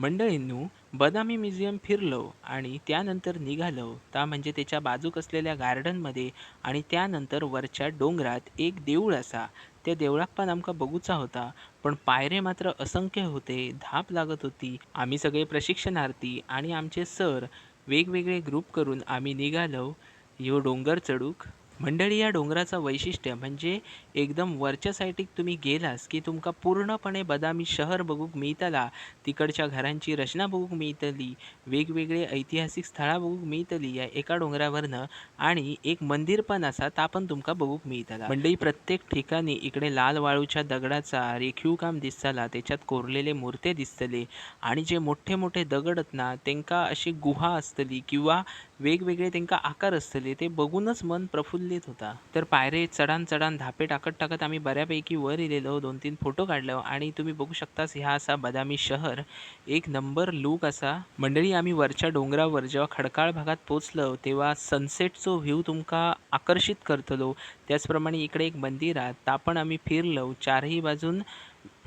मंडळींनो, बदामी museum फिरलो आणि त्यानंतर निघालो ता म्हणजे त्याच्या बाजूक असलेल्या गार्डनमध्ये आणि त्यानंतर वरच्या डोंगरात एक देऊळ असा. त्या देवळाक पण आमका बघूचा होता, पण पायरे मात्र असंख्य होते, धाप लागत होती. आम्ही सगळे प्रशिक्षणार्थी आणि आमचे सर वेगवेगळे ग्रुप करून आम्ही निघालो ह्यो डोंगर चढूक. मंडळी, या डोंगराचं वैशिष्ट्य म्हणजे एकदम वरच्या साईडीक तुम्ही गेलास की तुमका पूर्णपणे बदामी शहर बघूक मिळतला. तिकडच्या घरांची रचना बघूक मिळतली, वेगवेगळे ऐतिहासिक स्थळा बघूक मिळतली या एका डोंगरावरनं. आणि एक मंदिर पण असा ता पण तुमका बघूक मिळतला. मंडळी, प्रत्येक ठिकाणी इकडे लाल वाळूच्या दगडाचा रेखीव काम दिसतला, त्याच्यात कोरलेले मूर्ते दिसतले आणि जे मोठे मोठे दगड आहेत ना त्यांका अशी गुहा असतली किंवा वेगवेगळे त्यांका आकार असतले, ते बघूनच मन प्रफुल्लित होता. तर पायरे चढान चढान धापे टाकत टाकत आम्ही बऱ्यापैकी वर इलेलो, 2-3 फोटो काढलो आणि तुम्ही बघू शकतास ह्या असा बदामी शहर एक नंबर लूक असा. मंडळी, आम्ही वरच्या डोंगरावर जेव्हा खडकाळ भागात पोचलो तेव्हा सनसेटचो व्ह्यू तुमका आकर्षित करतलो. त्याचप्रमाणे इकडे एक मंदिर आहे, ता पण आम्ही फिरलो. चारही बाजून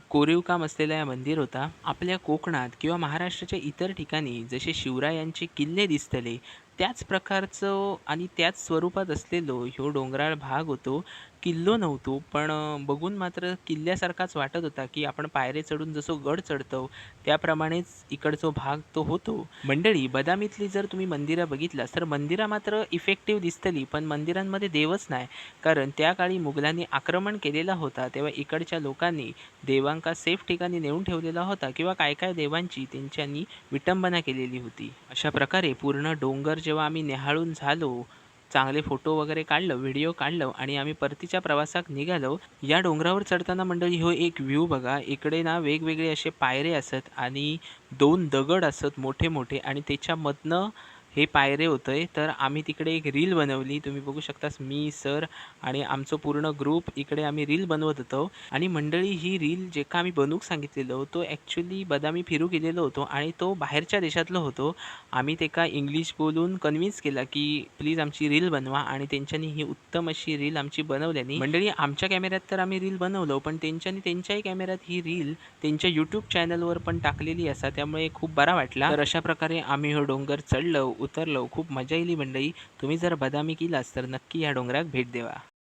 कोरीव काम असलेला या मंदिर होता. आपल्या कोकणात किंवा महाराष्ट्राच्या इतर ठिकाणी जसे शिवरायांचे किल्ले दिसतले त्याच प्रकारचं आणि त्याच स्वरूपात असलेलो ह्यो डोंगराळ भाग होतो. किल्लो नव्हतो, पण बघून मात्र किल्ल्यासारखाच वाटत होता की आपण पायरे चढून जसो गड चढतो त्याप्रमाणेच इकडचा भाग तो होतो. मंडळी, बदामीतली जर तुम्ही मंदिरं बघितलास तर मंदिरं मात्र इफेक्टिव्ह दिसतली, पण मंदिरांमध्ये देवच नाही. कारण त्या काळी मुघलांनी आक्रमण केलेला होता तेव्हा इकडच्या लोकांनी देवांका सेफ ठिकाणी नेऊन ठेवलेला होता किंवा काय काय देवांची त्यांच्यानी विटंबना केलेली होती. अशा प्रकारे पूर्ण डोंगर जेव्हा आम्ही निहाळून झालो, चांगले फोटो वगैरे काढलं, व्हिडिओ काढलं आणि आम्ही परतीच्या प्रवासात निघालो. या डोंगरावर चढताना मंडळी ह्यो एक व्ह्यू बघा. इकडे ना वेगवेगळे असे पायरे असत आणि दोन दगड असत मोठे मोठे आणि त्याच्यामधनं हे पायरे होतंय. तर आम्ही तिकडे एक रील बनवली, तुम्ही बघू शकतास. मी, सर आणि आमचं पूर्ण ग्रुप इकडे आम्ही रील बनवत होतो. आणि मंडळी, ही रील जे का आम्ही बनवूक सांगितलेलो तो ॲक्च्युली बदामी फिरू गेलेलो होतो आणि तो बाहेरच्या देशातलो होतो. आम्ही त्याका इंग्लिश बोलून कन्व्हिन्स केला की प्लीज आमची रील बनवा आणि त्यांच्यानी ही उत्तम अशी रील आमची बनवल्यानी. मंडळी, आमच्या कॅमेऱ्यात तर आम्ही रील बनवलो, पण त्यांच्यानी त्यांच्याही कॅमेऱ्यात ही रील त्यांच्या यूट्यूब चॅनलवर पण टाकलेली असा, त्यामुळे खूप बरा वाटला. तर अशा प्रकारे आम्ही हो डोंगर चढलो, उतरलो, खूप मजा येईल मंडळी. तुम्ही जर बदामी केलास तर नक्की या डोंगराक भेट द्यावा.